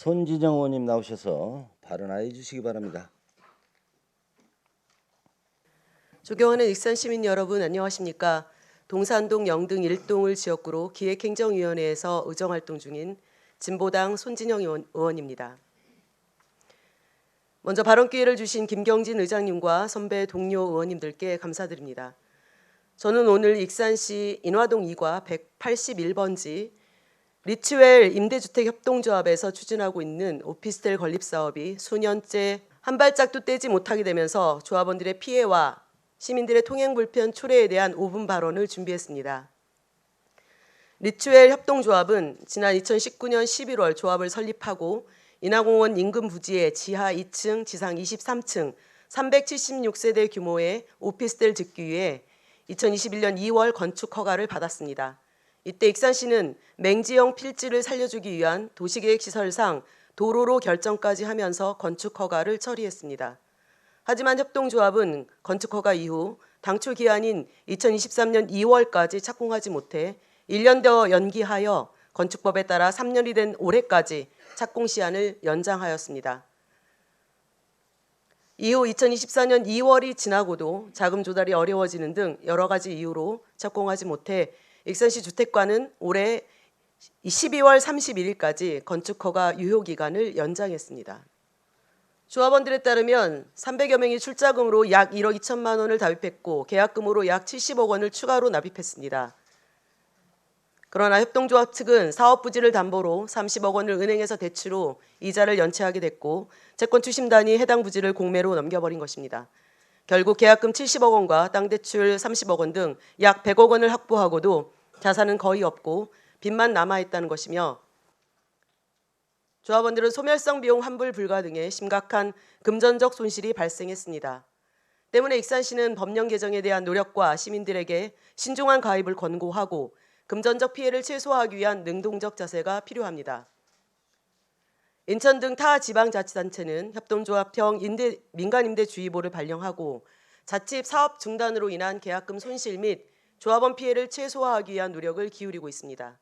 손진영 의원님 나오셔서 발언하여 주시기 바랍니다. 존경하는 익산 시민 여러분 안녕하십니까? 동산동 영등 1동을 지역구로 기획행정위원회에서 의정활동 중인 진보당 손진영 의원입니다. 먼저 발언 기회를 주신 김경진 의장님과 선배 동료 의원님들께 감사드립니다. 저는 오늘 익산시 인화동 2과 181번지 리츠웰 임대주택협동조합에서 추진하고 있는 오피스텔 건립사업이 수년째 한 발짝도 떼지 못하게 되면서 조합원들의 피해와 시민들의 통행 불편 초래에 대한 5분 발언을 준비했습니다. 리츠웰 협동조합은 지난 2019년 11월 조합을 설립하고 인하공원 인근 부지에 지하 2층, 지상 23층, 376세대 규모의 오피스텔 짓기 위해 2021년 2월 건축 허가를 받았습니다. 이때 익산시는 맹지형 필지를 살려주기 위한 도시계획시설상 도로로 결정까지 하면서 건축 허가를 처리했습니다. 하지만 협동조합은 건축 허가 이후 당초 기한인 2023년 2월까지 착공하지 못해 1년 더 연기하여 건축법에 따라 3년이 된 올해까지 착공 시한을 연장하였습니다. 이후 2024년 2월이 지나고도 자금 조달이 어려워지는 등 여러 가지 이유로 착공하지 못해 익산시 주택관은 올해 12월 31일까지 건축허가 유효기간을 연장했습니다. 조합원들에 따르면 300여 명이 출자금으로 약 1억 2천만 원을 납입했고 계약금으로 약 70억 원을 추가로 납입했습니다. 그러나 협동조합 측은 사업 부지를 담보로 30억 원을 은행에서 대출로 이자를 연체하게 됐고 채권 추심단이 해당 부지를 공매로 넘겨버린 것입니다. 결국 계약금 70억 원과 땅 대출 30억 원 등 약 100억 원을 확보하고도 자산은 거의 없고 빚만 남아있다는 것이며 조합원들은 소멸성 비용 환불 불가 등의 심각한 금전적 손실이 발생했습니다. 때문에 익산시는 법령 개정에 대한 노력과 시민들에게 신중한 가입을 권고하고 금전적 피해를 최소화하기 위한 능동적 자세가 필요합니다. 인천 등 타 지방자치단체는 협동조합형 민간임대주의보를 발령하고 자칫 사업 중단으로 인한 계약금 손실 및 조합원 피해를 최소화하기 위한 노력을 기울이고 있습니다.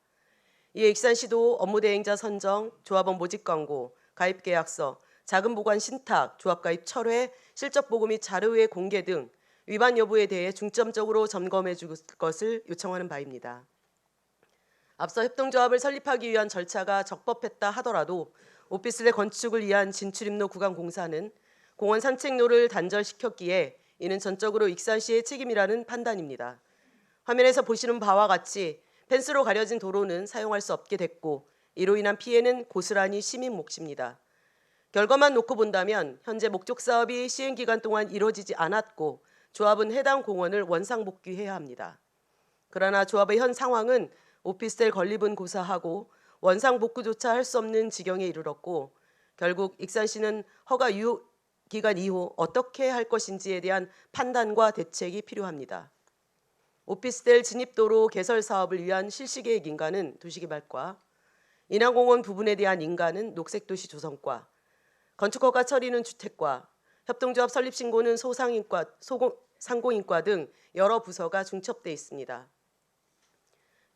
이에 익산시도 업무대행자 선정, 조합원 모집 광고, 가입계약서, 자금보관 신탁, 조합가입 철회, 실적보고 및 자료의 공개 등 위반 여부에 대해 중점적으로 점검해 줄 것을 요청하는 바입니다. 앞서 협동조합을 설립하기 위한 절차가 적법했다 하더라도 오피스텔 건축을 위한 진출입로 구간 공사는 공원 산책로를 단절시켰기에 이는 전적으로 익산시의 책임이라는 판단입니다. 화면에서 보시는 바와 같이 펜스로 가려진 도로는 사용할 수 없게 됐고 이로 인한 피해는 고스란히 시민 몫입니다. 결과만 놓고 본다면 현재 목적 사업이 시행 기간 동안 이루어지지 않았고 조합은 해당 공원을 원상복귀해야 합니다. 그러나 조합의 현 상황은 오피스텔 건립은 고사하고 원상복구조차 할 수 없는 지경에 이르렀고 결국 익산시는 허가 유효 기간 이후 어떻게 할 것인지에 대한 판단과 대책이 필요합니다. 오피스텔 진입도로 개설 사업을 위한 실시계획 인가는 도시개발과, 인하공원 부분에 대한 인가는 녹색도시 조성과, 건축허가 처리는 주택과, 협동조합 설립 신고는 상공인과 등 여러 부서가 중첩돼 있습니다.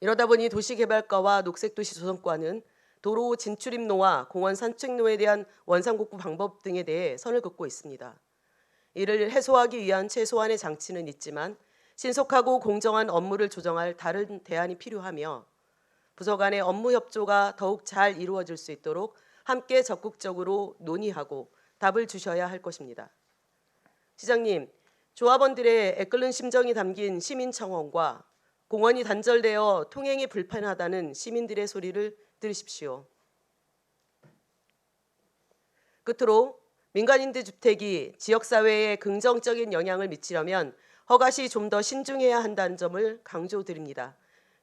이러다 보니 도시개발과와 녹색도시 조성과는 도로 진출입로와 공원 산책로에 대한 원상복구 방법 등에 대해 선을 긋고 있습니다. 이를 해소하기 위한 최소한의 장치는 있지만 신속하고 공정한 업무를 조정할 다른 대안이 필요하며 부서 간의 업무 협조가 더욱 잘 이루어질 수 있도록 함께 적극적으로 논의하고 답을 주셔야 할 것입니다. 시장님, 조합원들의 애끓는 심정이 담긴 시민 청원과 공원이 단절되어 통행이 불편하다는 시민들의 소리를 들으십시오. 끝으로 민간임대주택이 지역사회에 긍정적인 영향을 미치려면 허가 시 좀 더 신중해야 한다는 점을 강조드립니다.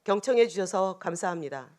경청해 주셔서 감사합니다.